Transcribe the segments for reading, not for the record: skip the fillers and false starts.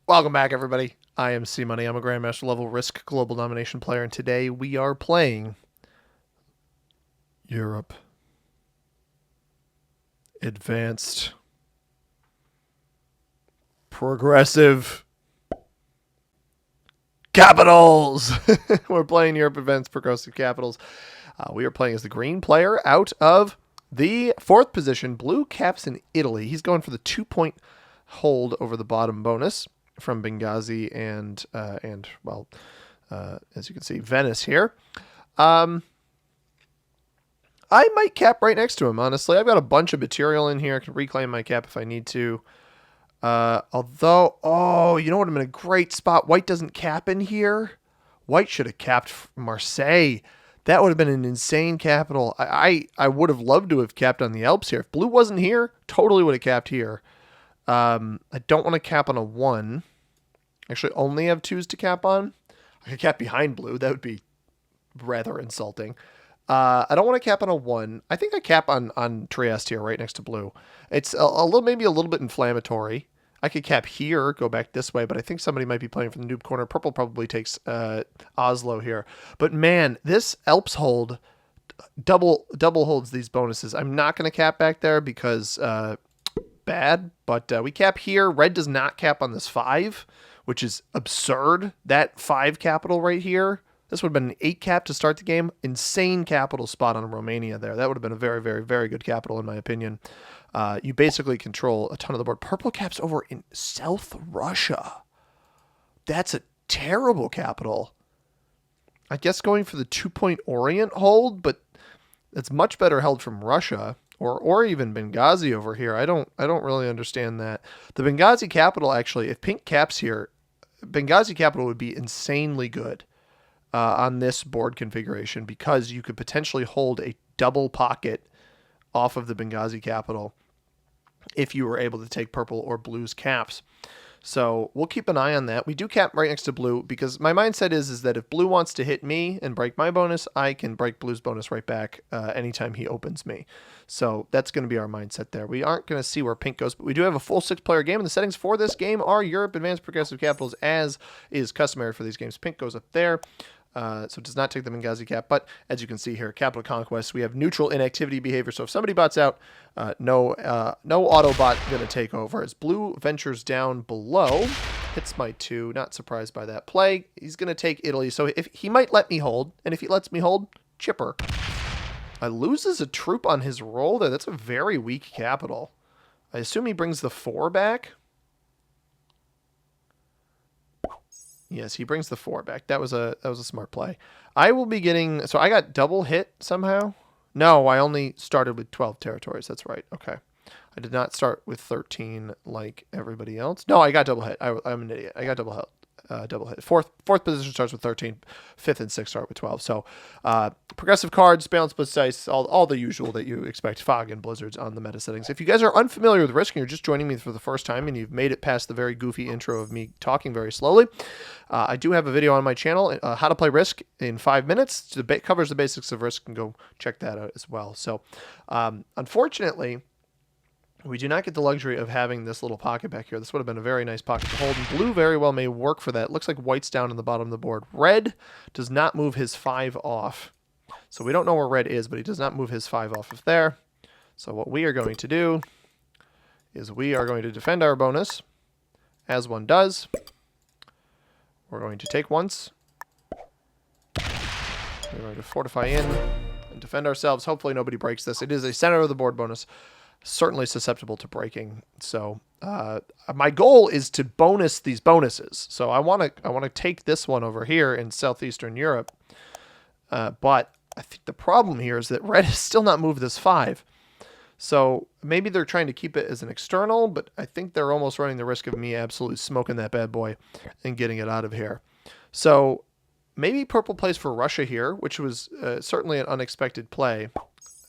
Welcome back, everybody. I am C Money. I'm a Grandmaster level Risk Global Domination player, and today we are playing Europe Advanced Progressive Capitals. We're playing Europe Advanced Progressive Capitals. We are playing as the green player out of the fourth position. Blue caps in Italy. He's going for the 2-point hold over the bottom bonus from Benghazi and as you can see, Venice here. I might cap right next to him, honestly. I've got a bunch of material in here. I can reclaim my cap if I need to. Although, you know what? I'm in a great spot. White doesn't cap in here. White should have capped Marseille. That would have been an insane capital. I would have loved to have capped on the Alps here. If blue wasn't here, totally would have capped here. I don't want to cap on a 1. Actually, only have 2s to cap on. I could cap behind blue. That would be rather insulting. I don't want to cap on a 1. I think I cap on Trieste here, right next to blue. It's maybe a little bit inflammatory. I could cap here, go back this way, but I think somebody might be playing from the noob corner. Purple probably takes Oslo here. But man, this Alps hold double holds these bonuses. I'm not going to cap back there because bad, but we cap here. Red does not cap on this 5, which is absurd. That 5 capital right here. This would have been an 8 cap to start the game. Insane capital spot on Romania there. That would have been a very, very, very good capital in my opinion. You basically control a ton of the board. Purple caps over in South Russia. That's a terrible capital. I guess going for the 2-point Orient hold, but it's much better held from Russia or even Benghazi over here. I don't really understand that. The Benghazi capital, actually, if pink caps here, Benghazi capital would be insanely good on this board configuration because you could potentially hold a double pocket off of the Benghazi capital if you were able to take purple or blue's caps. So we'll keep an eye on that. We do cap right next to blue because my mindset is that if blue wants to hit me and break my bonus, I can break blue's bonus right back anytime he opens me. So that's going to be our mindset there. We aren't going to see where pink goes, but we do have a full 6-player game, and the settings for this game are Europe Advanced Progressive Capitals, as is customary for these games. Pink goes up there. So it does not take the Benghazi cap, but as you can see here, Capital Conquest, we have neutral inactivity behavior. So if somebody bots out, no auto bot going to take over. As blue ventures down below, hits my 2, not surprised by that play. He's going to take Italy. So if he might let me hold, and if he lets me hold, chipper. I loses a troop on his roll there. That's a very weak capital. I assume he brings the 4 back. Yes, he brings the 4 back. That was a smart play. I will be getting... So I got double hit somehow? No, I only started with 12 territories. That's right. Okay. I did not start with 13 like everybody else. No, I got double hit. I'm an idiot. I got double hit. Fourth position starts with 13. 5th and 6th start with 12. So progressive cards, balance split dice, all the usual that you expect. Fog and blizzards on the meta settings. If you guys are unfamiliar with Risk and you're just joining me for the first time and you've made it past the very goofy intro of me talking very slowly, I do have a video on my channel, how to play Risk in 5 minutes. It covers the basics of Risk, and go check that out as well. So unfortunately, we do not get the luxury of having this little pocket back here. This would have been a very nice pocket to hold. And blue very well may work for that. Looks like white's down in the bottom of the board. Red does not move his 5 off. So we don't know where red is, but he does not move his 5 off of there. So what we are going to do is we are going to defend our bonus, as one does. We're going to take once. We're going to fortify in and defend ourselves. Hopefully nobody breaks this. It is a center of the board bonus. Certainly susceptible to breaking. So my goal is to bonus these bonuses. So I want to take this one over here in Southeastern Europe. But I think the problem here is that red has still not moved this 5. So maybe they're trying to keep it as an external, but I think they're almost running the risk of me absolutely smoking that bad boy and getting it out of here. So maybe purple plays for Russia here, which was certainly an unexpected play.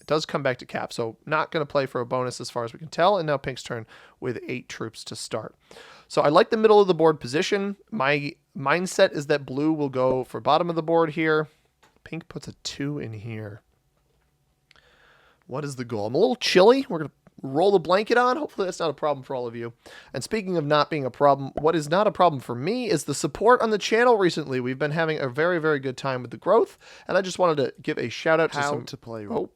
Does come back to cap, so not going to play for a bonus as far as we can tell. And now pink's turn with 8 troops to start. So I like the middle of the board position. My mindset is that blue will go for bottom of the board here. Pink puts a 2 in here. What is the goal? I'm a little chilly. We're going to roll the blanket on. Hopefully that's not a problem for all of you. And speaking of not being a problem, what is not a problem for me is the support on the channel recently. We've been having a very, very good time with the growth, and I just wanted to give a shout out to some... to play. Oh.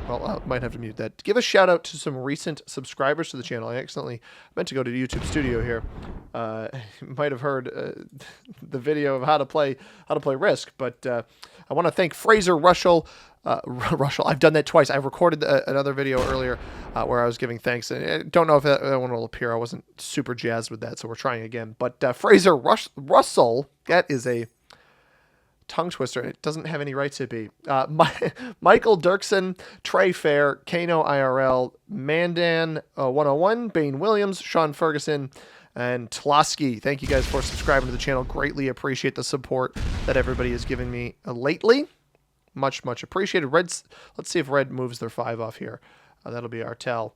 Well, I might have to mute that. Give a shout out to some recent subscribers to the channel. I accidentally meant to go to YouTube Studio here. You might have heard the video of how to play Risk, but I want to thank Fraser Russell. Russell, I've done that twice. I recorded another video earlier where I was giving thanks, and I don't know if that one will appear. I wasn't super jazzed with that, so we're trying again. But Fraser Russell, that is a tongue twister. It doesn't have any right to be. Michael Dirksen, Trey Fair, Kano IRL, Mandan 101, Bane Williams, Sean Ferguson, and Tlosky. Thank you guys for subscribing to the channel. Greatly appreciate the support that everybody has given me lately. Much, much appreciated. Let's see if Red moves their 5 off here. That'll be our tell.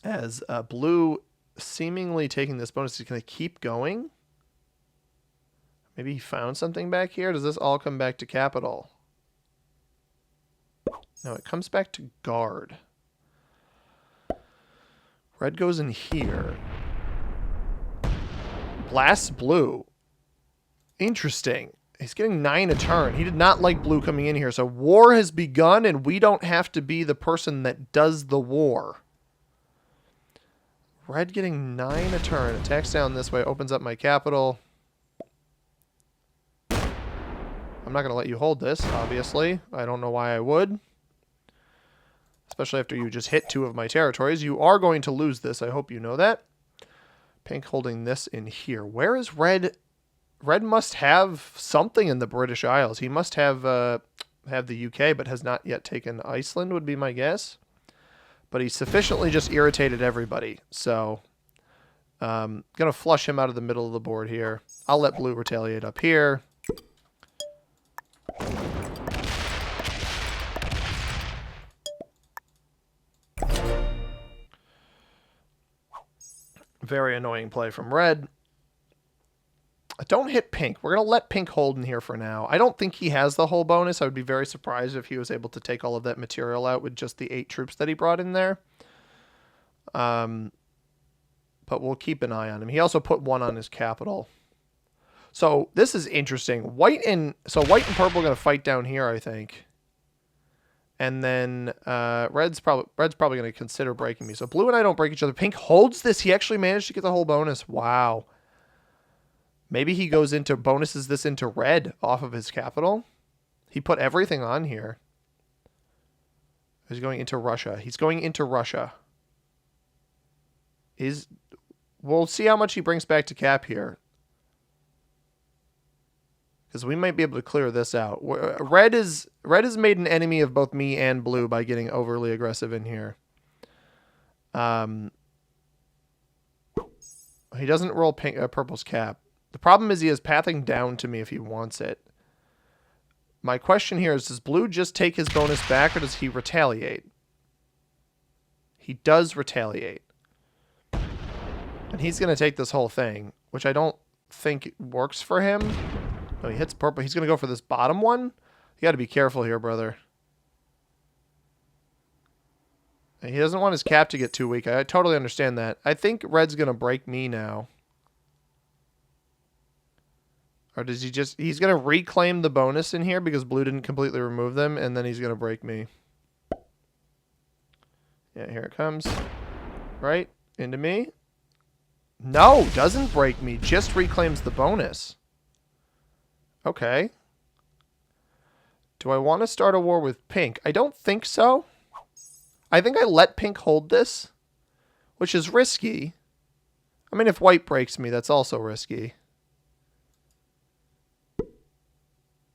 As Blue seemingly taking this bonus, he's going to keep going. Maybe he found something back here. Does this all come back to Capital? No, it comes back to Guard. Red goes in here. Blasts Blue. Interesting. He's getting 9 a turn. He did not like Blue coming in here. So war has begun, and we don't have to be the person that does the war. Red getting 9 a turn. Attacks down this way. Opens up my Capital. I'm not going to let you hold this, obviously. I don't know why I would. Especially after you just hit 2 of my territories. You are going to lose this. I hope you know that. Pink holding this in here. Where is Red? Red must have something in the British Isles. He must have the UK, but has not yet taken Iceland, would be my guess. But he's sufficiently just irritated everybody. So, going to flush him out of the middle of the board here. I'll let Blue retaliate up here. Very annoying play from Red. Don't hit Pink. We're going to let Pink hold in here for now. I don't think he has the whole bonus. I would be very surprised if he was able to take all of that material out with just the 8 troops that he brought in there. But we'll keep an eye on him. He also put 1 on his Capital. So this is interesting. White and purple are going to fight down here, I think. And then Red's probably going to consider breaking me. So Blue and I don't break each other. Pink holds this. He actually managed to get the whole bonus. Wow. Maybe he goes into bonuses this into Red off of his Capital. He put everything on here. He's going into Russia. He's going into Russia. We'll see how much he brings back to Cap here. Because we might be able to clear this out. Red has made an enemy of both me and Blue by getting overly aggressive in here. He doesn't roll purple's Cap. The problem is he is pathing down to me if he wants it. My question here is, does Blue just take his bonus back, or does he retaliate? He does retaliate. And he's going to take this whole thing, which I don't think works for him. No, he hits purple. He's going to go for this bottom one. You got to be careful here, brother. And he doesn't want his Cap to get too weak. I totally understand that. I think Red's going to break me now. Or does he just... He's going to reclaim the bonus in here because Blue didn't completely remove them, and then he's going to break me. Yeah, here it comes. Right? Into me. No, doesn't break me. Just reclaims the bonus. Okay. Do I want to start a war with Pink? I don't think so. I think I let Pink hold this, which is risky. I mean, if White breaks me, that's also risky.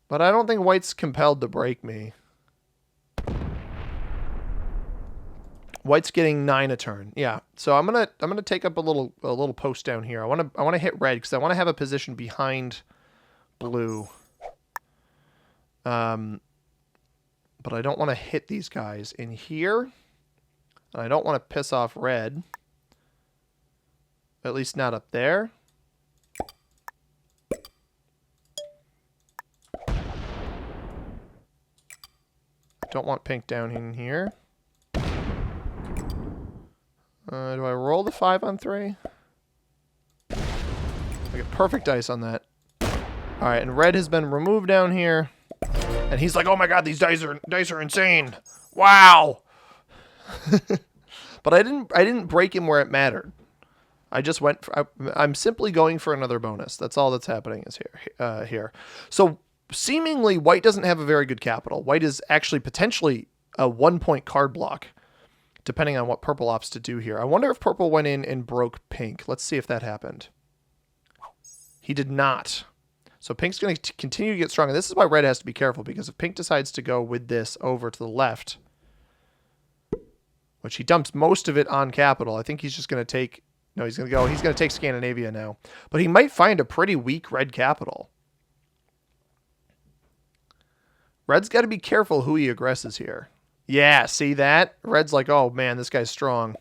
But I don't think White's compelled to break me. White's getting 9 a turn. Yeah. So I'm gonna take up a little post down here. I wanna hit Red because I want to have a position behind Blue. But I don't want to hit these guys in here. And I don't want to piss off Red. At least not up there. Don't want Pink down in here. Do I roll the 5 on 3? I get perfect dice on that. All right, and red has been removed down here. And he's like, oh my god, these dice are insane. Wow. But I didn't break him where it mattered. I just went for, I'm simply going for another bonus. That's all that's happening is here. So seemingly white doesn't have a very good capital. White is actually potentially a 1-point card block, depending on what purple opts to do here. I wonder if purple went in and broke pink. Let's see if that happened. He did not. So pink's going to continue to get strong. And this is why red has to be careful, because if pink decides to go with this over to the left, which he dumps most of it on capital, I think he's just going to take... No, he's going to take Scandinavia now. But he might find a pretty weak red capital. Red's got to be careful who he aggresses here. Yeah, see that? Red's like, oh man, this guy's strong.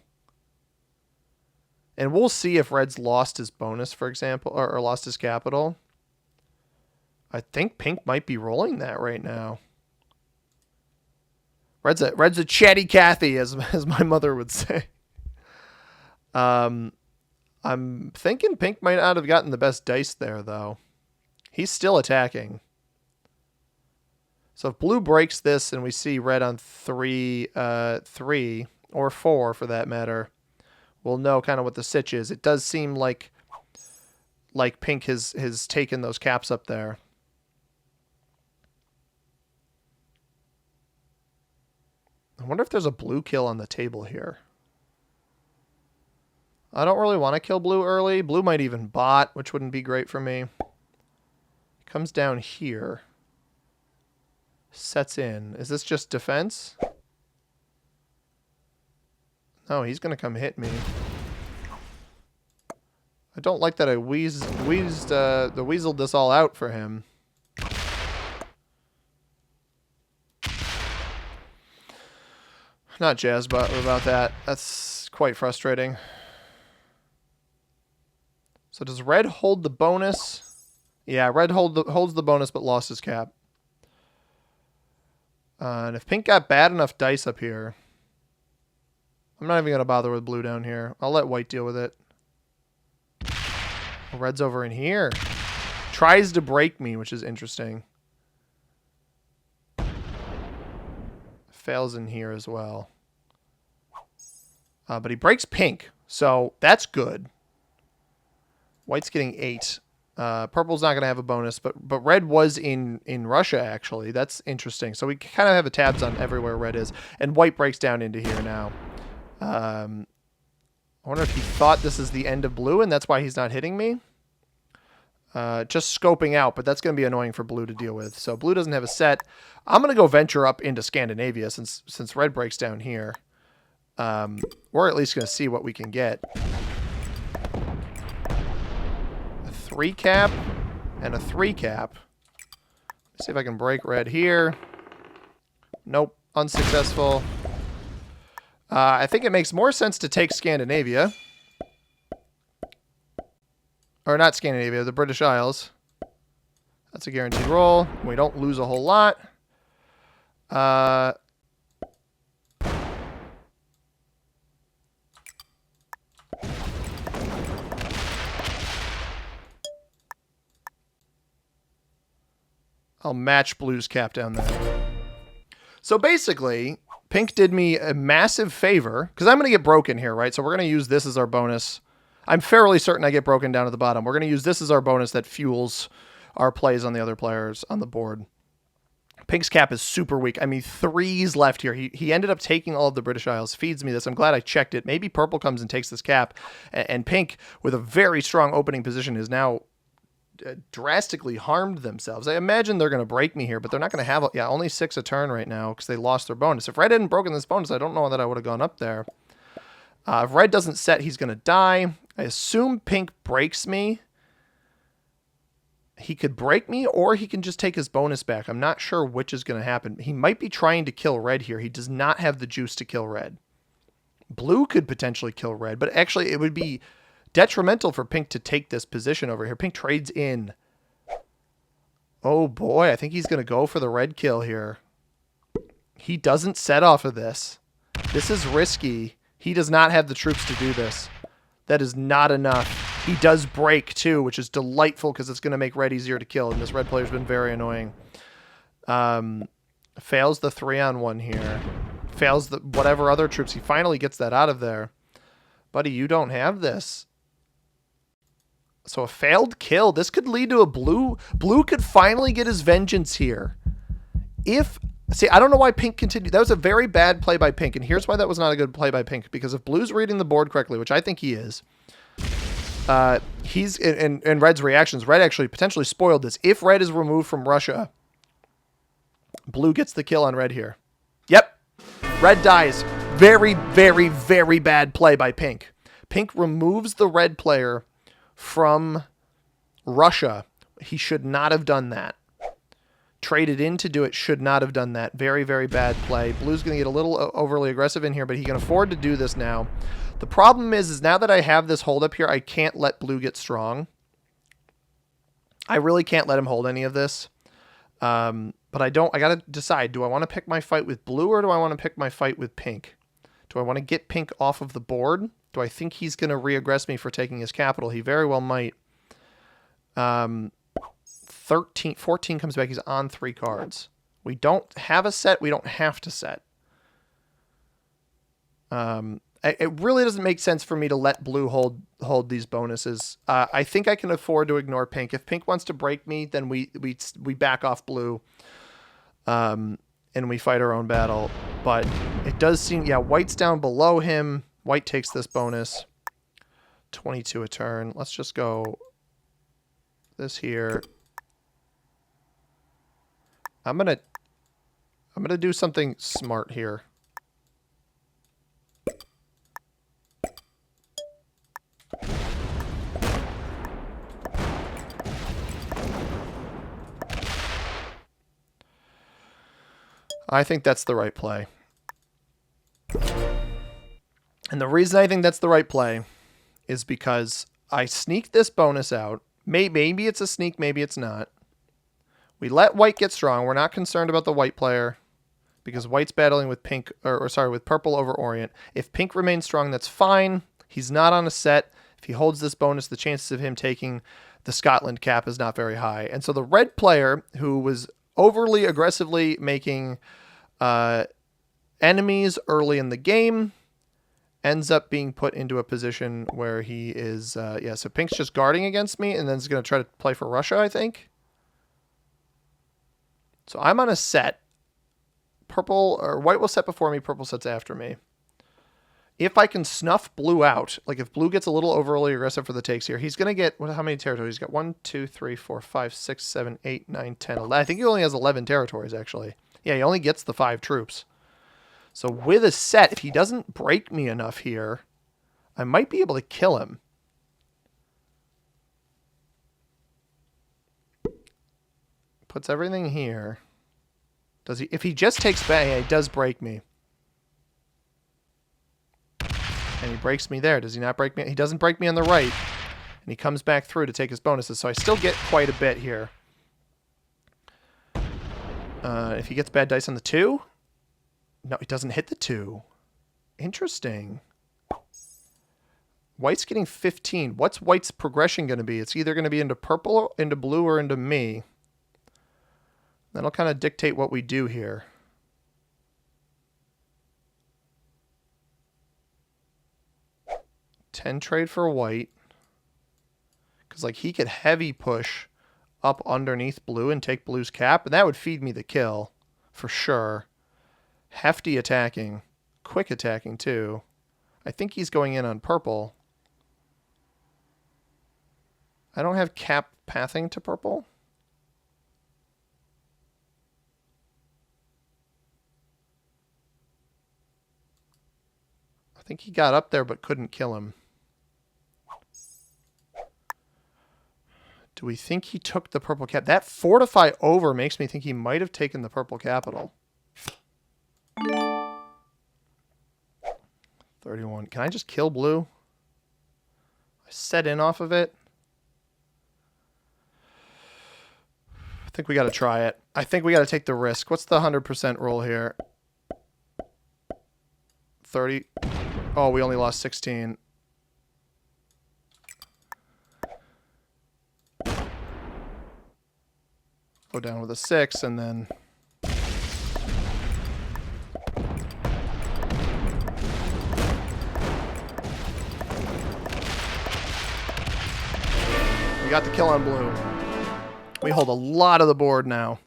And we'll see if red's lost his bonus, for example, or lost his capital. I think pink might be rolling that right now. Red's a chatty Cathy, as my mother would say. I'm thinking pink might not have gotten the best dice there, though. He's still attacking. So if blue breaks this and we see red on 3, or 4 for that matter, we'll know kind of what the sitch is. It does seem like pink has taken those caps up there. I wonder if there's a blue kill on the table here. I don't really want to kill blue early. Blue might even bot, which wouldn't be great for me. Comes down here. Sets in. Is this just defense? No, he's going to come hit me. I don't like that I weaseled this all out for him. Not jazzed about that. That's quite frustrating. So does red hold the bonus? Yeah, red holds the bonus but lost his cap. And if pink got bad enough dice up here, I'm not even going to bother with blue down here. I'll let white deal with it. Red's over in here. Tries to break me, which is interesting. Fails in here as well. But he breaks pink, so that's good. White's getting 8. Purple's not going to have a bonus, but red was in Russia, actually. That's interesting. So we kind of have the tabs on everywhere red is. And white breaks down into here now. I wonder if he thought this is the end of blue, and that's why he's not hitting me. Just scoping out, but that's going to be annoying for blue to deal with. So blue doesn't have a set. I'm going to go venture up into Scandinavia since red breaks down here. We're at least going to see what we can get. 3 cap and a 3 cap. Let's see if I can break red here. Nope, unsuccessful. I think it makes more sense to take Scandinavia. Or not Scandinavia, the British Isles. That's a guaranteed roll. We don't lose a whole lot. I'll match blue's cap down there. So basically, pink did me a massive favor, because I'm going to get broken here, right? So we're going to use this as our bonus. I'm fairly certain I get broken down at the bottom. We're going to use this as our bonus that fuels our plays on the other players on the board. Pink's cap is super weak. I mean, 3s left here. He ended up taking all of the British Isles. Feeds me this. I'm glad I checked it. Maybe purple comes and takes this cap. And pink, with a very strong opening position, is now drastically harmed themselves. I imagine they're going to break me here, but they're not going to have only 6 a turn right now because they lost their bonus. If red hadn't broken this bonus, I don't know that I would have gone up there. If red doesn't set, he's going to die. I assume pink breaks me. He could break me, or he can just take his bonus back. I'm not sure which is going to happen. He might be trying to kill red here. He does not have the juice to kill red. Blue could potentially kill red, but actually it would be detrimental for pink to take this position over here. Pink trades in. Oh boy, I think he's going to go for the red kill here. He doesn't set off of this. This is risky. He does not have the troops to do this. That is not enough. He does break, too, which is delightful because it's going to make red easier to kill, and this red player's been very annoying. Fails the 3-on-1 here. Fails the whatever other troops. He finally gets that out of there. Buddy, you don't have this. So a failed kill. This could lead to a blue. Blue could finally get his vengeance here. See, I don't know why Pink continued. That was a very bad play by Pink, and here's why that was not a good play by Pink. Because if Blue's reading the board correctly, which I think he is, he's in Red's reactions. Red actually potentially spoiled this. If Red is removed from Russia, Blue gets the kill on Red here. Yep. Red dies. Very, very, very bad play by Pink. Pink removes the red player from Russia. He should not have done that. Traded in to do it, should not have done that. Very, very bad play. Blue's going to get a little overly aggressive in here, but he can afford to do this now. The problem is now that I have this hold up here, I can't let Blue get strong. I really can't let him hold any of this. But I got to decide, do I want to pick my fight with Blue or do I want to pick my fight with Pink? Do I want to get Pink off of the board? Do I think he's going to re-aggress me for taking his capital? He very well might. 14 comes back. He's on 3 cards. We don't have a set. We don't have to set. It really doesn't make sense for me to let Blue hold these bonuses. I think I can afford to ignore Pink. If Pink wants to break me, then we back off Blue, and we fight our own battle. But it does seem, yeah, White's down below him. White takes this bonus. 22 a turn. Let's just go this here. I'm gonna do something smart here. I think that's the right play. And the reason I think that's the right play is because I sneak this bonus out. Maybe it's a sneak, maybe it's not. We let White get strong. We're not concerned about the White player because White's battling with Pink, with Purple over Orient. If Pink remains strong, that's fine. He's not on a set. If he holds this bonus, the chances of him taking the Scotland cap is not very high. And so the red player, who was overly aggressively making enemies early in the game, ends up being put into a position where he is, so Pink's just guarding against me and then is going to try to play for Russia, I think. So I'm on a set. White will set before me, Purple sets after me. If I can snuff Blue out, like if Blue gets a little overly aggressive for the takes here, he's going to get, how many territories? He's got 1, 2, 3, 4, 5, 6, 7, 8, 9, 10, 11. I think he only has 11 territories, actually. Yeah, he only gets the 5 troops. So with a set, if he doesn't break me enough here, I might be able to kill him. Puts everything here. Does he? If he just takes back, yeah, he does break me. And he breaks me there. Does he not break me? He doesn't break me on the right. And he comes back through to take his bonuses. So I still get quite a bit here. If he gets bad dice on the 2. No, he doesn't hit the 2. Interesting. White's getting 15. What's White's progression going to be? It's either going to be into Purple, into Blue, or into me. That'll kind of dictate what we do here. $10 trade for White. Because like he could heavy push up underneath Blue and take Blue's cap. And that would feed me the kill. For sure. Hefty attacking. Quick attacking too. I think he's going in on Purple. I don't have cap pathing to Purple. I think he got up there but couldn't kill him. Do we think he took the Purple cap? That fortify over makes me think he might have taken the Purple capital. 31. Can I just kill Blue? I set in off of it. I think we got to try it. I think we got to take the risk. What's the 100% roll here? 30. Oh, we only lost 16. Go down with a 6, and then... We got the kill on blue. We hold a lot of the board now.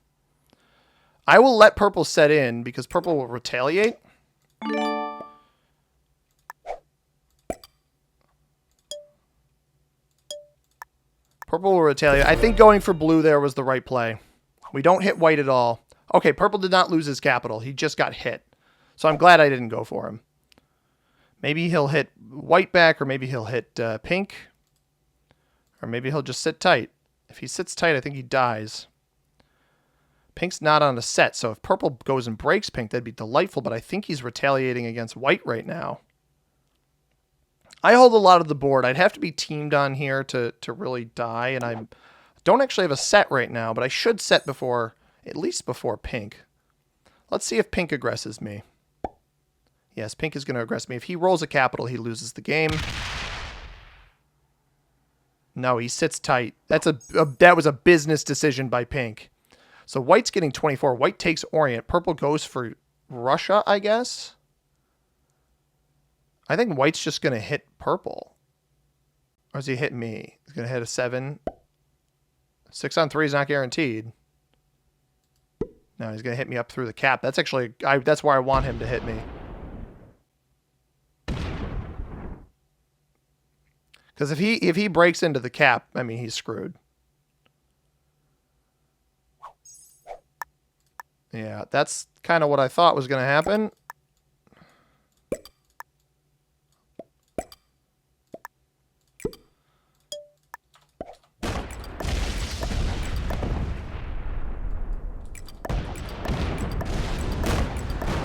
I will let purple set in, because purple will retaliate. Purple will retaliate. I think going for blue there was the right play. We don't hit white at all. Okay, purple did not lose his capital. He just got hit. So I'm glad I didn't go for him. Maybe he'll hit white back, or maybe he'll hit pink. Or maybe he'll just sit tight. If he sits tight, I think he dies. Pink's not on a set, so if purple goes and breaks pink, that'd be delightful, but I think he's retaliating against white right now. I hold a lot of the board. I'd have to be teamed on here to really die, and I don't actually have a set right now, but I should set before, at least before pink. Let's see if pink aggresses me. Yes, pink is going to aggress me. If he rolls a capital, he loses the game. No, he sits tight. That was a business decision by pink. So white's getting 24. White takes Orient. Purple goes for Russia, I guess. I think white's just going to hit purple. Or does he hit me? He's going to hit a 7. 6 on 3 is not guaranteed. No, he's going to hit me up through the cap. That's actually... that's where I want him to hit me. Because if he breaks into the cap, I mean, he's screwed. Yeah, that's kind of what I thought was going to happen.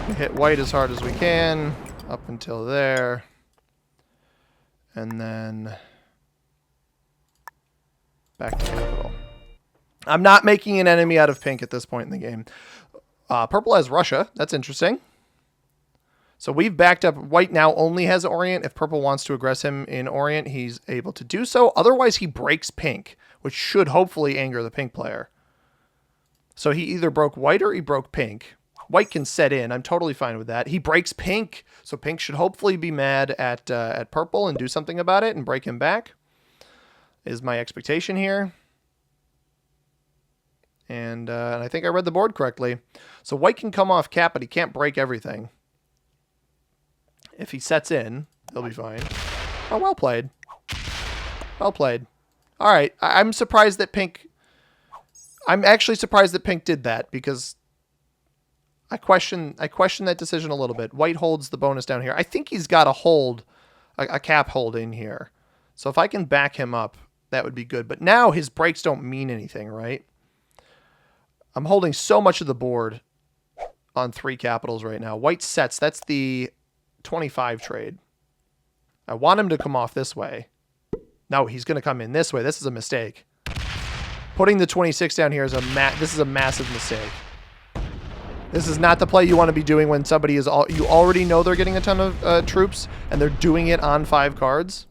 We hit white as hard as we can, up until there. And then back to capital. I'm not making an enemy out of pink at this point in the game. Purple has Russia. That's interesting. So we've backed up. White now only has Orient. If purple wants to aggress him in Orient, he's able to do so. Otherwise, he breaks pink, which should hopefully anger the pink player. So he either broke white or he broke pink. White can set in. I'm totally fine with that. He breaks pink, so pink should hopefully be mad at purple and do something about it and break him back, is my expectation here. And I think I read the board correctly. So white can come off cap, but he can't break everything. If he sets in, he'll be fine. Oh, well played. Well played. All right. I'm surprised that pink... I'm actually surprised that pink did that, because I question that decision a little bit. White holds the bonus down here. I think he's got a hold, a cap hold in here. So if I can back him up, that would be good. But now his breaks don't mean anything, right? I'm holding so much of the board on 3 capitals right now. White sets. That's the 25 trade. I want him to come off this way. No, he's going to come in this way. This is a mistake. Putting the 26 down here is this is a massive mistake. This is not the play you want to be doing when somebody is you already know they're getting a ton of troops and they're doing it on 5 cards.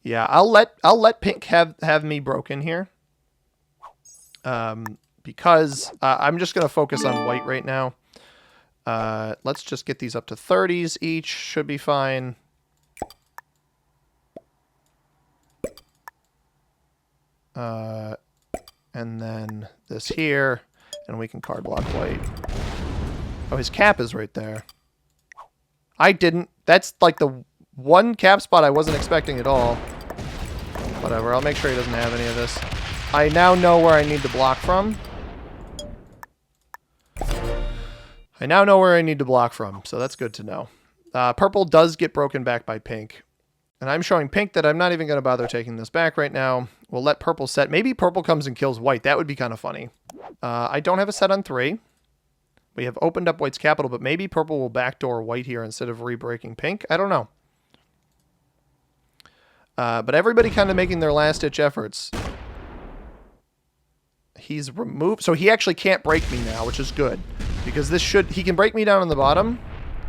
Yeah, I'll let pink have me broken here. Because I'm just going to focus on white right now. Let's just get these up to 30s each. Should be fine. And then this here. And we can card block white. Oh, his cap is right there. I didn't. That's like the one cap spot I wasn't expecting at all. Whatever. I'll make sure he doesn't have any of this. I now know where I need to block from. I now know where I need to block from, so that's good to know. Purple does get broken back by pink. And I'm showing pink that I'm not even going to bother taking this back right now. We'll let purple set. Maybe purple comes and kills white. That would be kind of funny. I don't have a set on 3. We have opened up white's capital, but maybe purple will backdoor white here instead of re-breaking pink. I don't know. But everybody kind of making their last-ditch efforts. He's removed. So he actually can't break me now, which is good. Because he can break me down on the bottom.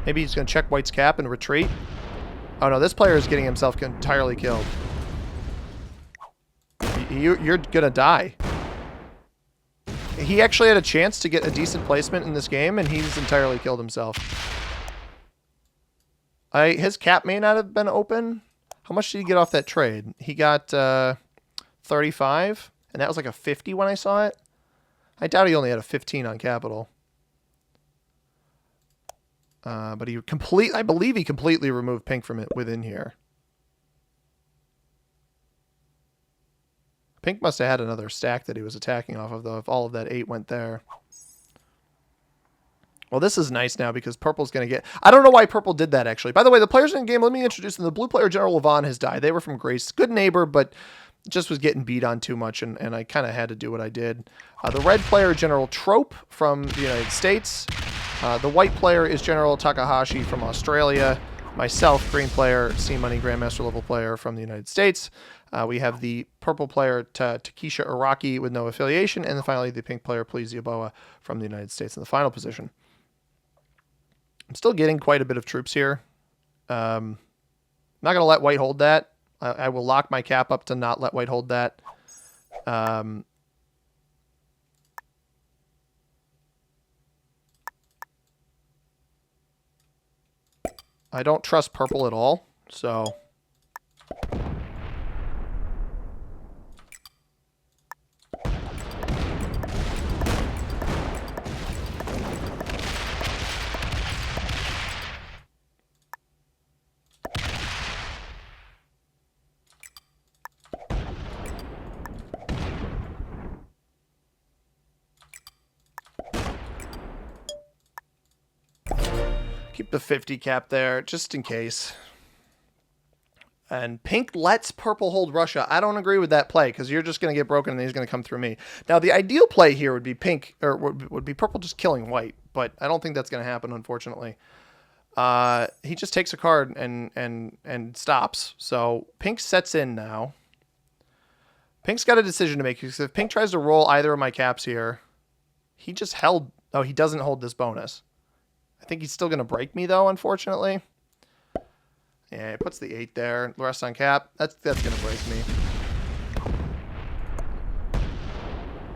Maybe he's going to check white's cap and retreat. Oh no, this player is getting himself entirely killed. You're going to die. He actually had a chance to get a decent placement in this game, and he's entirely killed himself. His cap may not have been open. How much did he get off that trade? He got 35, and that was like a 50 when I saw it. I doubt he only had a 15 on capital. But I believe he completely removed pink from it within here. Pink must have had another stack that he was attacking off of, though, if all of that 8 went there. Well, this is nice now because purple's going to get... I don't know why purple did that, actually. By the way, the players in the game, let me introduce them. The blue player, General Levon, has died. They were from Grace. Good neighbor, but just was getting beat on too much, and I kind of had to do what I did. The red player, General Trope from the United States. The white player is General Takahashi from Australia. Myself, green player, C-Money Grandmaster level player from the United States. We have the purple player, Takesha Araki, with no affiliation. And then finally, the pink player, Please Yaboa, from the United States in the final position. I'm still getting quite a bit of troops here. I'm not going to let white hold that. I will lock my cap up to not let white hold that. I don't trust purple at all, so... Keep the 50 cap there, just in case. And pink lets purple hold Russia. I don't agree with that play, because you're just going to get broken and he's going to come through me. Now, the ideal play here would be pink, or would be purple just killing white, but I don't think that's going to happen, unfortunately. He just takes a card and stops. So pink sets in now. Pink's got a decision to make, because if pink tries to roll either of my caps here, he just held... Oh, he doesn't hold this bonus. I think he's still going to break me, though, unfortunately. Yeah, he puts the 8 there. The rest on cap. That's going to break me.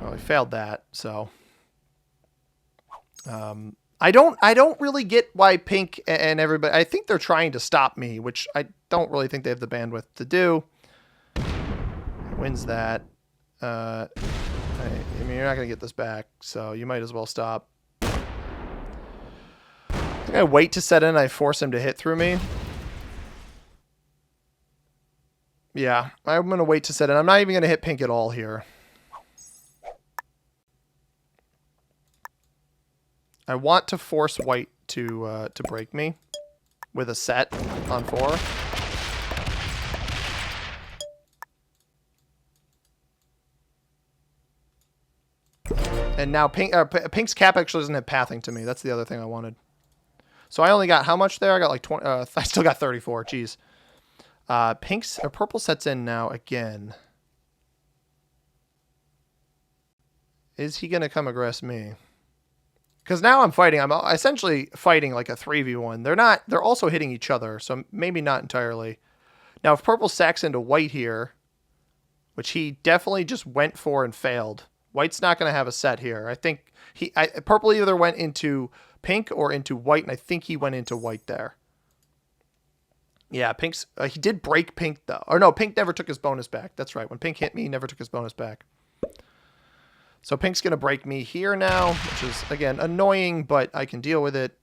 Well, he failed that, so... I don't really get why pink and everybody... I think they're trying to stop me, which I don't really think they have the bandwidth to do. Wins that. I mean, you're not going to get this back, so you might as well stop. I think I wait to set in, I force him to hit through me. Yeah, I'm going to wait to set in. I'm not even going to hit pink at all here. I want to force white to break me with a set on 4. And now pink's cap actually doesn't have pathing to me. That's the other thing I wanted. So I only got how much there? I got like 20. I still got 34. Jeez. Purple sets in now again. Is he gonna come aggress me? Because now I'm fighting. I'm essentially fighting like a 3v1. They're also hitting each other, so maybe not entirely. Now if purple sacks into white here, which he definitely just went for and failed. White's not going to have a set here. I think purple either went into pink or into white, and I think he went into white there. Yeah, pink's... he did break pink, though. Or no, pink never took his bonus back. That's right. When pink hit me, he never took his bonus back. So pink's going to break me here now, which is, again, annoying, but I can deal with it.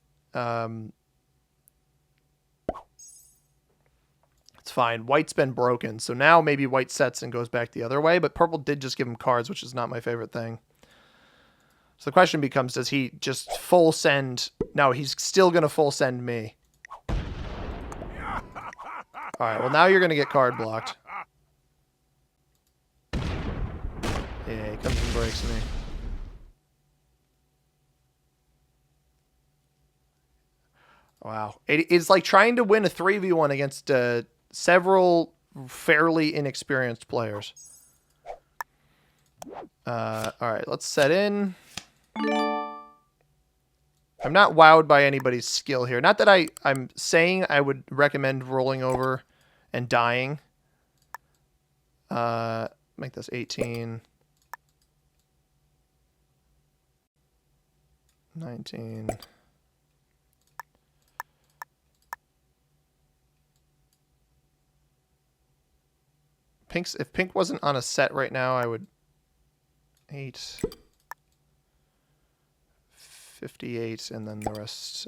It's fine. White's been broken, so now maybe white sets and goes back the other way, but purple did just give him cards, which is not my favorite thing. So the question becomes, does he just full send... No, he's still going to full send me. Alright, well now you're going to get card blocked. Yeah, he comes and breaks me. Wow. It's like trying to win a 3v1 against... several fairly inexperienced players. All right, let's set in. I'm not wowed by anybody's skill here. Not that I'm saying I would recommend rolling over and dying. Make this 18. 19. If pink wasn't on a set right now, I would 8, 58, and then the rest.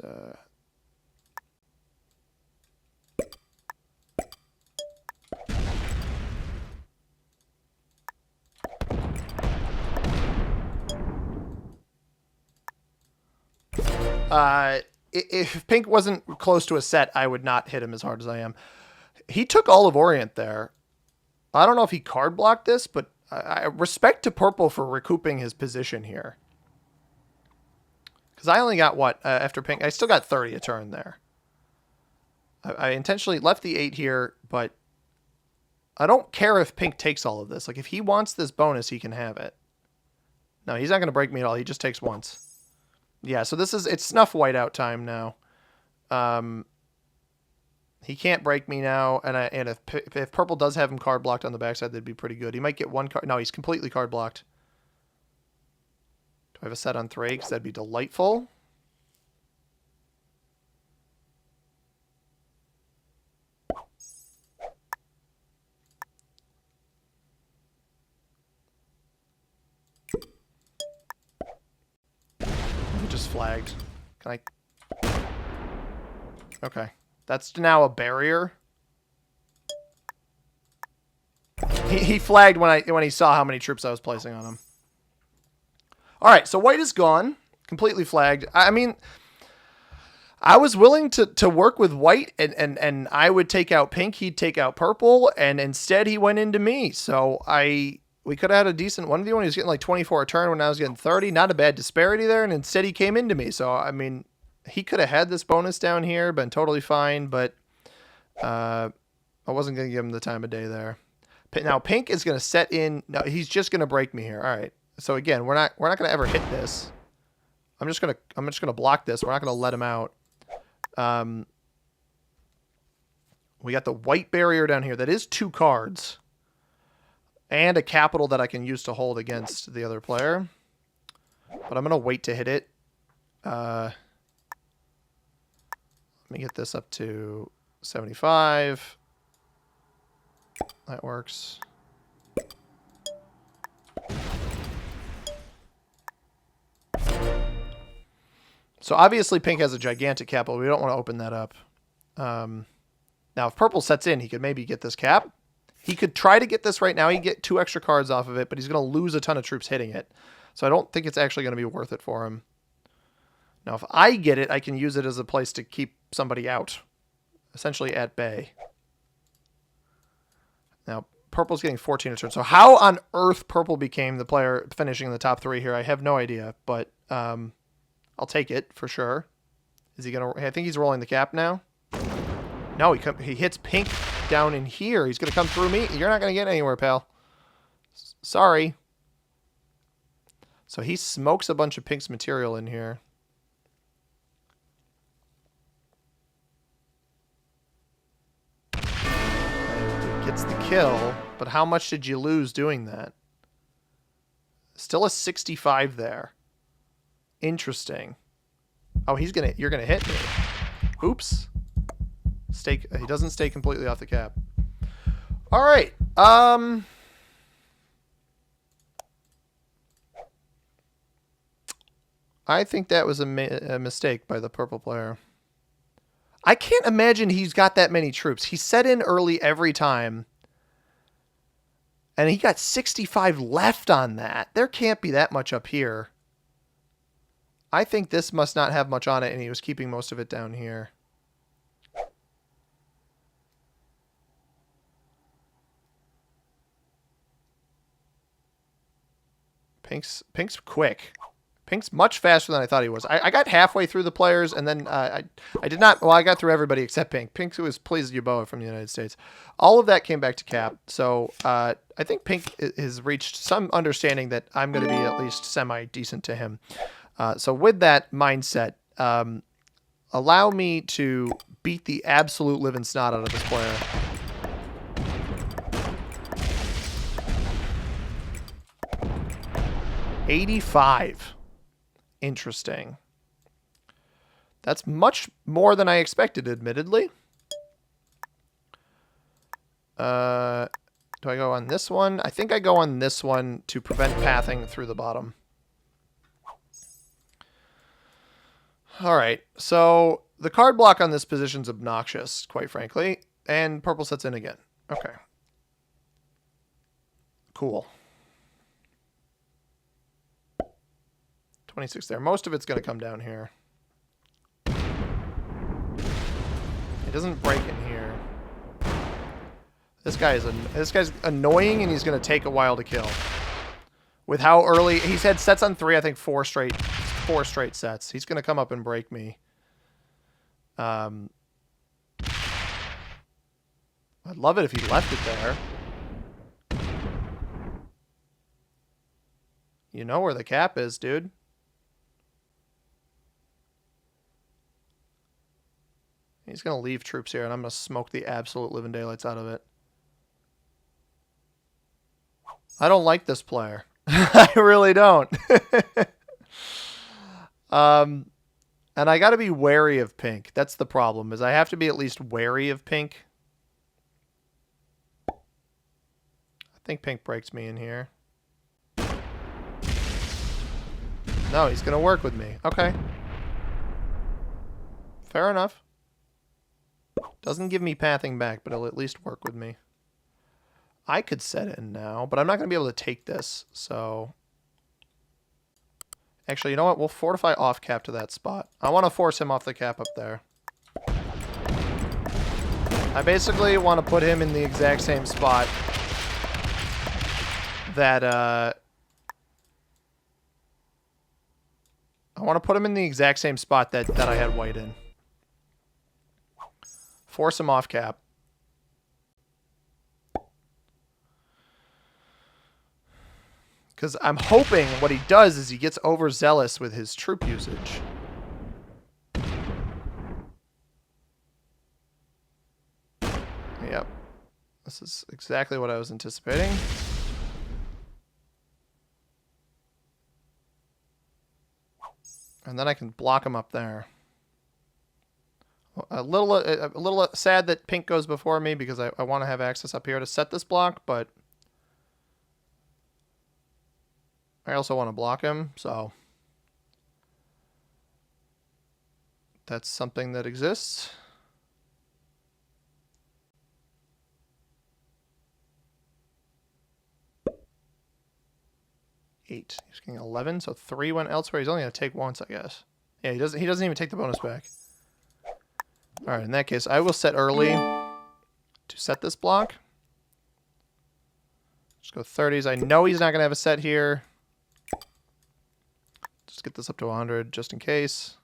If pink wasn't close to a set, I would not hit him as hard as I am. He took all of Orient there. I don't know if he card blocked this, but I respect to purple for recouping his position here. Because I only got what after pink? I still got 30 a turn there. I intentionally left the 8 here, but I don't care if pink takes all of this. Like, if he wants this bonus, he can have it. No, he's not going to break me at all. He just takes once. Yeah, so it's snuff whiteout time now. He can't break me now, and if purple does have him card blocked on the backside, that'd be pretty good. He might get one card. No, he's completely card blocked. Do I have a set on 3? Because that'd be delightful. He just flagged. Can I? Okay. That's now a barrier. He flagged when he saw how many troops I was placing on him. All right, so white is gone, completely flagged. I mean, I was willing to work with white, and I would take out pink, he'd take out purple, and instead he went into me. So we could have had a decent 1v1. He was getting like 24 a turn when I was getting 30. Not a bad disparity there, and instead he came into me. So, I mean, he could have had this bonus down here, been totally fine, but I wasn't going to give him the time of day there. Now pink is going to set in. No, he's just going to break me here. All right. So again, we're not going to ever hit this. I'm just going to block this. We're not going to let him out. We got the white barrier down here. That is 2 cards. And a capital that I can use to hold against the other player. But I'm going to wait to hit it. Let me get this up to 75. That works. So obviously pink has a gigantic capital. We don't want to open that up. Now if purple sets in, he could maybe get this cap. He could try to get this right now. He'd get 2 extra cards off of it, but he's going to lose a ton of troops hitting it. So I don't think it's actually going to be worth it for him. Now if I get it, I can use it as a place to keep somebody out. Essentially at bay. Now purple's getting 14 a turn. So how on earth purple became the player finishing in the top 3 here, I have no idea. But I'll take it for sure. Is he going to... I think he's rolling the cap now. No, he hits pink down in here. He's going to come through me. You're not going to get anywhere, pal. Sorry. So he smokes a bunch of pink's material in here. And gets the kill, but how much did you lose doing that? Still a 65 there. Interesting. Oh, you're gonna hit me. Oops. He doesn't stay completely off the cap. All right. I think that was a mistake by the purple player. I can't imagine he's got that many troops. He set in early every time. And he got 65 left on that. There can't be that much up here. I think this must not have much on it, and he was keeping most of it down here. Pink's quick. Pink's much faster than I thought he was. I got halfway through the players, and then I did not... Well, I got through everybody except Pink. Pink was Pleased Yuboa from the United States. All of that came back to cap. So I think Pink has reached some understanding that I'm going to be at least semi-decent to him. So with that mindset, allow me to beat the absolute living snot out of this player. $85. Interesting. That's much more than I expected, admittedly. Do I go on this one? I think I go on this one to prevent pathing through the bottom. All right, so the card block on this position's obnoxious, quite frankly, and purple sets in again. Okay. Cool. 26 there. Most of it's going to come down here. It doesn't break in here. This guy's annoying, and he's going to take a while to kill. With how early he's had sets on 3, I think 4 straight sets. He's going to come up and break me. I'd love it if he left it there. You know where the cap is, dude. He's going to leave troops here, and I'm going to smoke the absolute living daylights out of it. I don't like this player. I really don't. And I got to be wary of pink. That's the problem, is I have to be at least wary of pink. I think pink breaks me in here. No, he's going to work with me. Okay. Fair enough. Doesn't give me pathing back, but it'll at least work with me. I could set in now, but I'm not going to be able to take this, so... Actually, you know what? We'll fortify off cap to that spot. I want to force him off the cap up there. I basically want to put him in the exact same spot that, I want to put him in the exact same spot that I had white in. Force him off cap. Because I'm hoping what he does is he gets overzealous with his troop usage. Yep. This is exactly what I was anticipating. And then I can block him up there. A little sad that pink goes before me because I want to have access up here to set this block, but I also want to block him, so that's something that exists. Eight. He's getting 11, so 3 went elsewhere. He's only going to take once, I guess. Yeah, he doesn't even take the bonus back. All right, in that case, I will set early to set this block. Just go 30s. I know he's not going to have a set here. Just get this up to 100 just in case.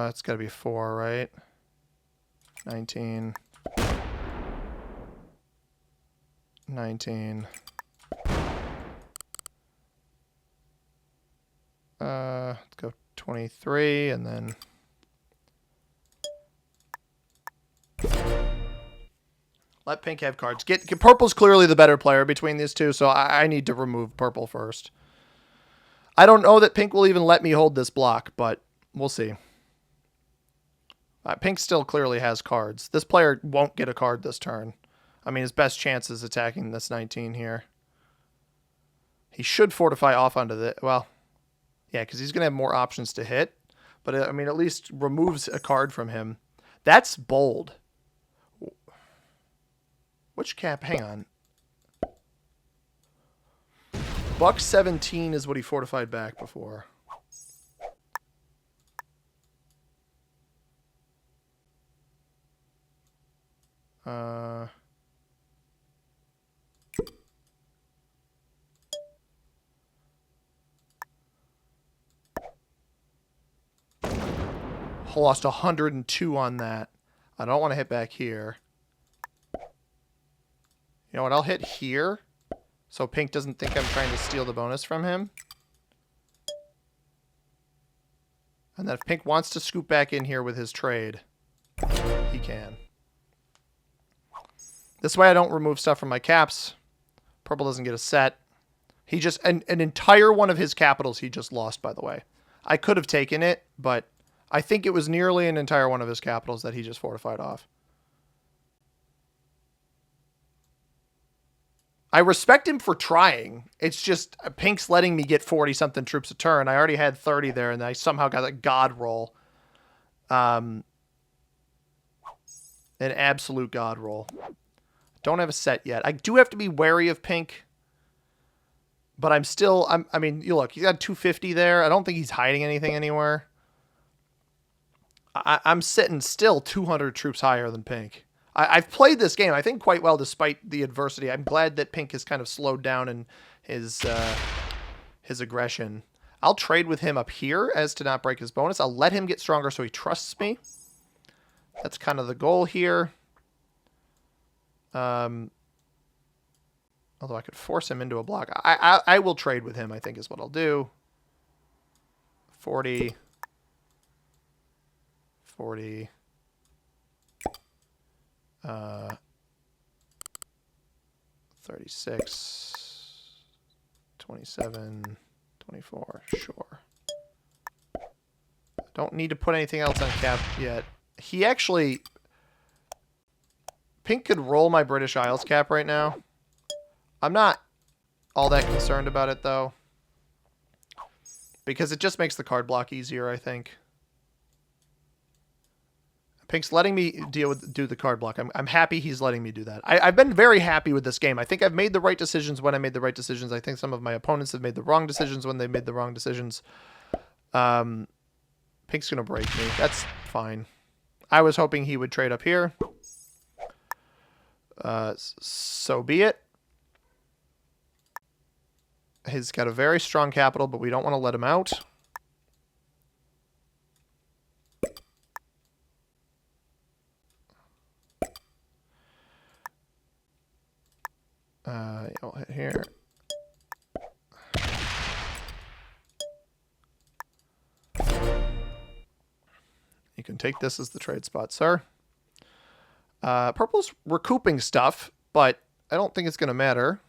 It's got to be 4, right? 19. 19. Let's go 23 and then let pink have cards. Get purple's clearly the better player between these two, so I need to remove purple first. I don't know that pink will even let me hold this block, but we'll see. Pink still clearly has cards. This player won't get a card this turn. I mean, his best chance is attacking this 19 here. He should fortify off onto the... Well, yeah, because he's going to have more options to hit. But, I mean, at least removes a card from him. That's bold. Which cap? Hang on. Buck 17 is what he fortified back before. Lost 102 on that. I don't want to hit back here. You know what? I'll hit here so pink doesn't think I'm trying to steal the bonus from him. And then if pink wants to scoop back in here with his trade, he can. This way I don't remove stuff from my caps. Purple doesn't get a set. He just, an entire one of his capitals he just lost, by the way. I could have taken it, but I think it was nearly an entire one of his capitals that he just fortified off. I respect him for trying. It's just pink's letting me get 40-something troops a turn. I already had 30 there, and I somehow got a god roll. An absolute god roll. Don't have a set yet. I do have to be wary of pink. But I'm still... I mean, you look, he's got 250 there. I don't think he's hiding anything anywhere. I'm sitting still 200 troops higher than pink. I've played this game, I think, quite well despite the adversity. I'm glad that pink has kind of slowed down in his aggression. I'll trade with him up here as to not break his bonus. I'll let him get stronger so he trusts me. That's kind of the goal here. Although I could force him into a block. I will trade with him, I think, is what I'll do. 40. 40. 36. 27. 24. Sure. Don't need to put anything else on cap yet. He actually... Pink could roll my British Isles cap right now. I'm not all that concerned about it, though. Because it just makes the card block easier, I think. Pink's letting me do the card block. I'm happy he's letting me do that. I've been very happy with this game. I think I've made the right decisions when I made the right decisions. I think some of my opponents have made the wrong decisions when they made the wrong decisions. Pink's going to break me. That's fine. I was hoping he would trade up here. So be it. He's got a very strong capital, but we don't want to let him out. I'll hit here. You can take this as the trade spot, sir. Purple's recouping stuff, but I don't think it's going to matter.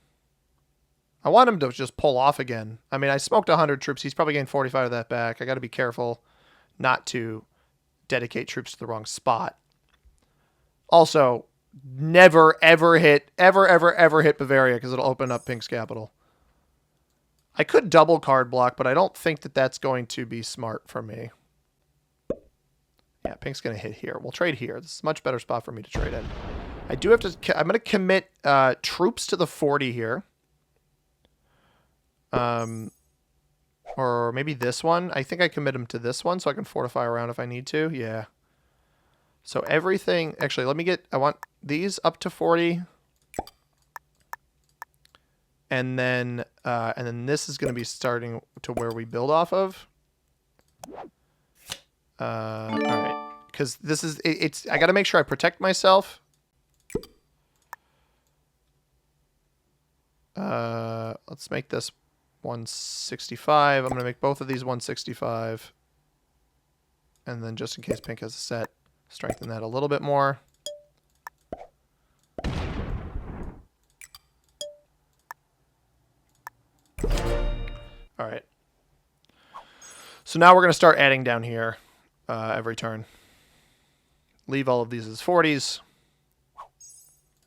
I want him to just pull off again. I mean, I smoked 100 troops. He's probably getting 45 of that back. I got to be careful not to dedicate troops to the wrong spot. Also, never, ever hit Bavaria because it'll open up Pink's capital. I could double card block, but I don't think that that's going to be smart for me. Yeah, Pink's going to hit here. We'll trade here. This is a much better spot for me to trade in. I do have to... I'm going to commit troops to the 40 here. Or maybe this one. I think I commit them to this one so I can fortify around if I need to. Yeah. So everything... Actually, let me get... I want these up to 40. And then this is going to be starting to where we build off of. All right. Because this is... I got to make sure I protect myself. Let's make this 165. I'm going to make both of these 165. And then just in case Pink has a set, strengthen that a little bit more. All right. So now we're going to start adding down here every turn. Leave all of these as 40s.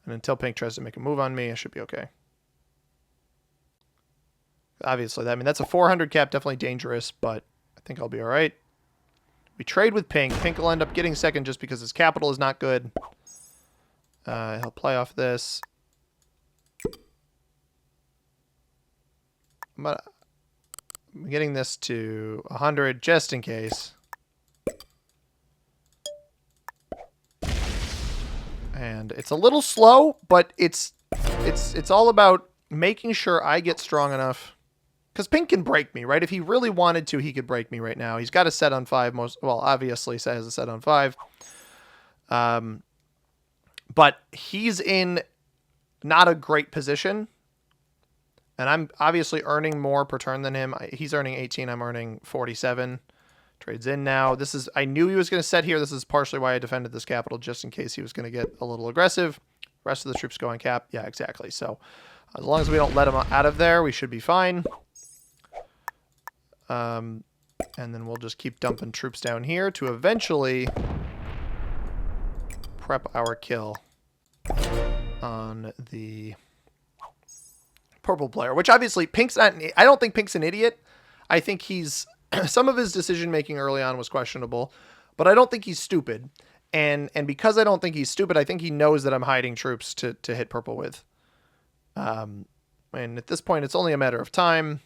And until Pink tries to make a move on me, I should be okay. Obviously, I mean, that's a 400 cap, definitely dangerous, but I think I'll be all right. We trade with Pink. Pink will end up getting second just because his capital is not good. He'll play off this. I'm getting this to 100 just in case. And it's a little slow, but it's all about making sure I get strong enough Because Pink can break me, right? If he really wanted to, he could break me right now. He's got a set on 5. Obviously, has a set on 5. But he's in not a great position. And I'm obviously earning more per turn than him. He's earning 18. I'm earning 47. Trades in now. I knew he was going to set here. This is partially why I defended this capital, just in case he was going to get a little aggressive. Rest of the troops go on cap. Yeah, exactly. So as long as we don't let him out of there, we should be fine. And then we'll just keep dumping troops down here to eventually prep our kill on the purple player, which obviously Pink's not. I don't think Pink's an idiot. I think he's some of his decision making early on was questionable, but I don't think he's stupid. And because I don't think he's stupid, I think he knows that I'm hiding troops to hit purple with. And at this point, it's only a matter of time.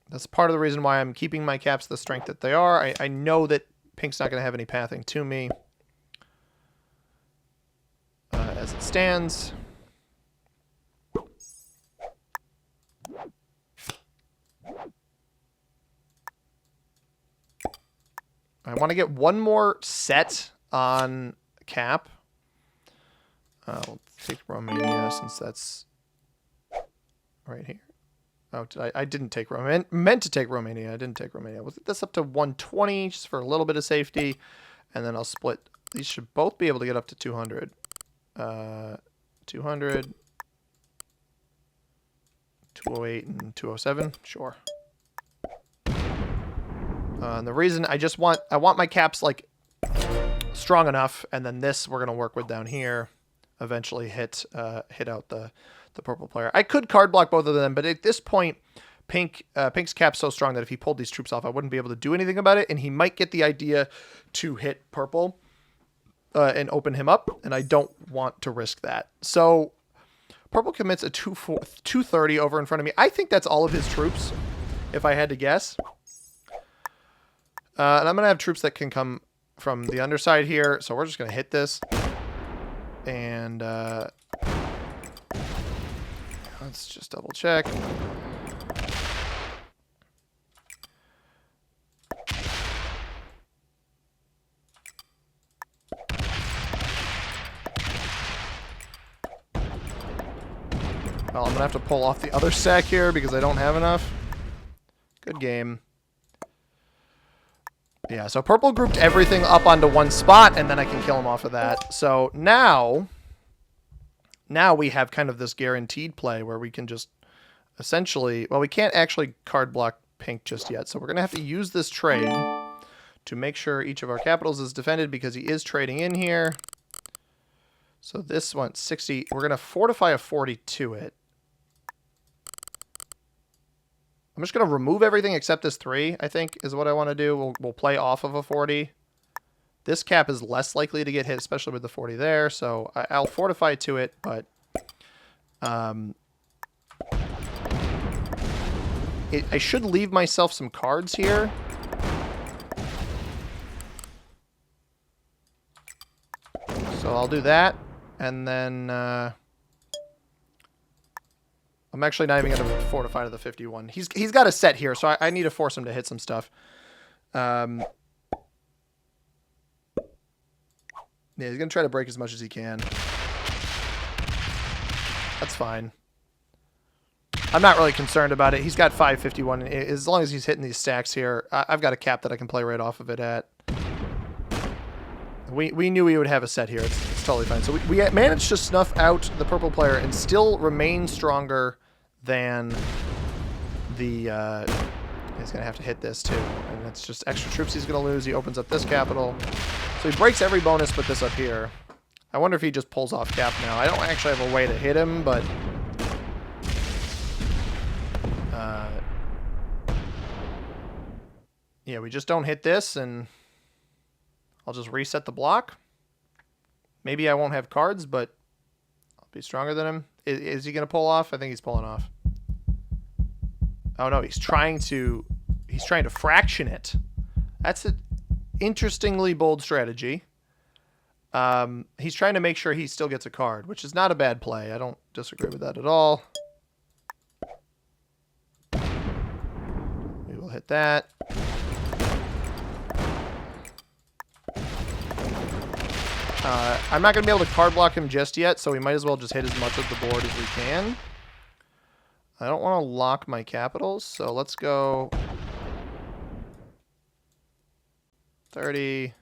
That's part of the reason why I'm keeping my caps the strength that they are. I know that Pink's not going to have any pathing to me as it stands. I want to get one more set on cap. I'll take Romania since that's right here. Oh, I didn't take Romania. Meant to take Romania. I didn't take Romania. We'll get this up to 120 just for a little bit of safety. And then I'll split. These should both be able to get up to 200. 200. 208 and 207. Sure. And the reason I want my caps like strong enough, and then this we're gonna work with down here. Eventually hit out the purple player. I could card block both of them, but at this point, Pink's cap's so strong that if he pulled these troops off, I wouldn't be able to do anything about it, and he might get the idea to hit purple and open him up, and I don't want to risk that. So purple commits a 230 over in front of me. I think that's all of his troops, if I had to guess. And I'm going to have troops that can come from the underside here, so we're just going to hit this. And let's just double check. Well, I'm going to have to pull off the other sack here because I don't have enough. Good game. Yeah, so purple grouped everything up onto one spot, and then I can kill him off of that. So now we have kind of this guaranteed play where we can just essentially... Well, we can't actually card block Pink just yet, so we're going to have to use this trade to make sure each of our capitals is defended because he is trading in here. So this went 60. We're going to fortify a 40 to it. I'm just going to remove everything except this 3, I think, is what I want to do. We'll play off of a 40. This cap is less likely to get hit, especially with the 40 there, so I'll fortify to it, but I should leave myself some cards here. So I'll do that, and then... I'm actually not even going to fortify to the 51. He's got a set here, so I need to force him to hit some stuff. Yeah, he's going to try to break as much as he can. That's fine. I'm not really concerned about it. He's got 551. As long as he's hitting these stacks here, I've got a cap that I can play right off of it at. We knew he would have a set here. It's totally fine. So we managed to snuff out the purple player and still remain stronger than the... he's going to have to hit this too. And it's just extra troops he's going to lose. He opens up this capital. So he breaks every bonus but this up here. I wonder if he just pulls off cap now. I don't actually have a way to hit him, but... yeah, we just don't hit this, and I'll just reset the block. Maybe I won't have cards, but I'll be stronger than him. Is he going to pull off? I think he's pulling off. Oh, no, he's trying to fraction it. That's an interestingly bold strategy. He's trying to make sure he still gets a card, which is not a bad play. I don't disagree with that at all. We will hit that. I'm not going to be able to card block him just yet, so we might as well just hit as much of the board as we can. I don't want to lock my capitals, so let's go 30.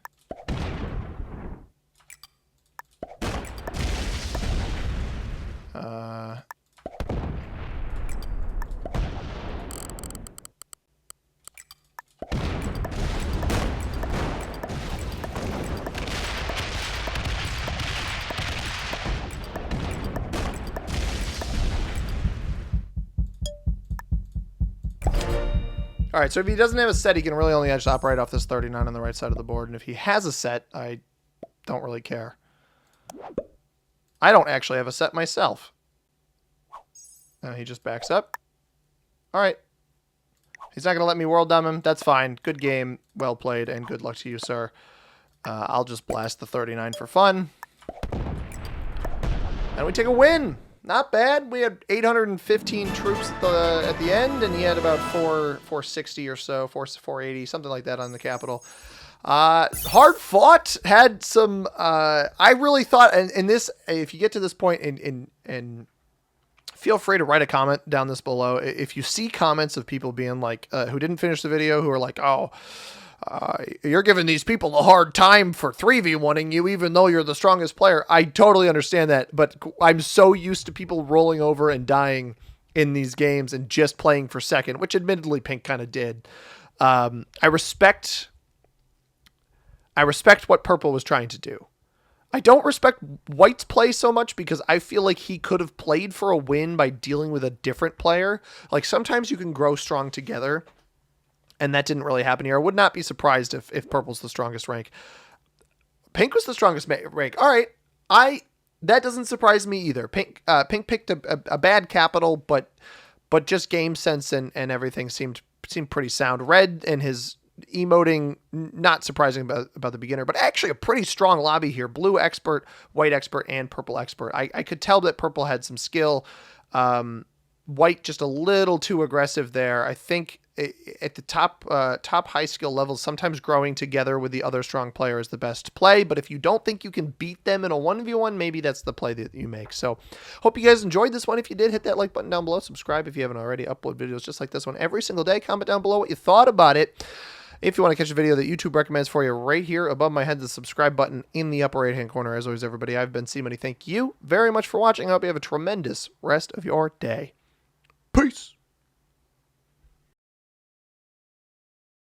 All right, so if he doesn't have a set, he can really only just operate off this 39 on the right side of the board. And if he has a set, I don't really care. I don't actually have a set myself. He just backs up. All right. He's not going to let me world dumb him. That's fine. Good game. Well played, and good luck to you, sir. I'll just blast the 39 for fun. And we take a win. Not bad. We had 815 troops at the end, and he had about 460 or so, 480, something like that on the capital. Hard fought. Had some. I really thought, and this, if you get to this point, and feel free to write a comment down this below. If you see comments of people being like, who didn't finish the video, who are like, oh. You're giving these people a hard time for 3v1ing you, even though you're the strongest player. I totally understand that, but I'm so used to people rolling over and dying in these games and just playing for second, which admittedly Pink kind of did. I respect what Purple was trying to do. I don't respect White's play so much because I feel like he could have played for a win by dealing with a different player. Like sometimes you can grow strong together. And that didn't really happen here. I would not be surprised if Purple's the strongest rank. Pink was the strongest rank. All right. That doesn't surprise me either. Pink picked a bad capital, but just game sense and everything seemed pretty sound. Red and his emoting, not surprising about the beginner, but actually a pretty strong lobby here. Blue expert, white expert, and purple expert. I could tell that Purple had some skill. White just a little too aggressive there. I think at the top high skill levels, sometimes growing together with the other strong player is the best play. But if you don't think you can beat them in a 1v1, maybe that's the play that you make. So hope you guys enjoyed this one. If you did, hit that like button down below. Subscribe if you haven't already. Upload videos just like this one every single day. Comment down below what you thought about it. If you want to catch a video that YouTube recommends for you right here above my head, the subscribe button in the upper right-hand corner. As always, everybody, I've been C-Money. Thank you very much for watching. I hope you have a tremendous rest of your day. Peace.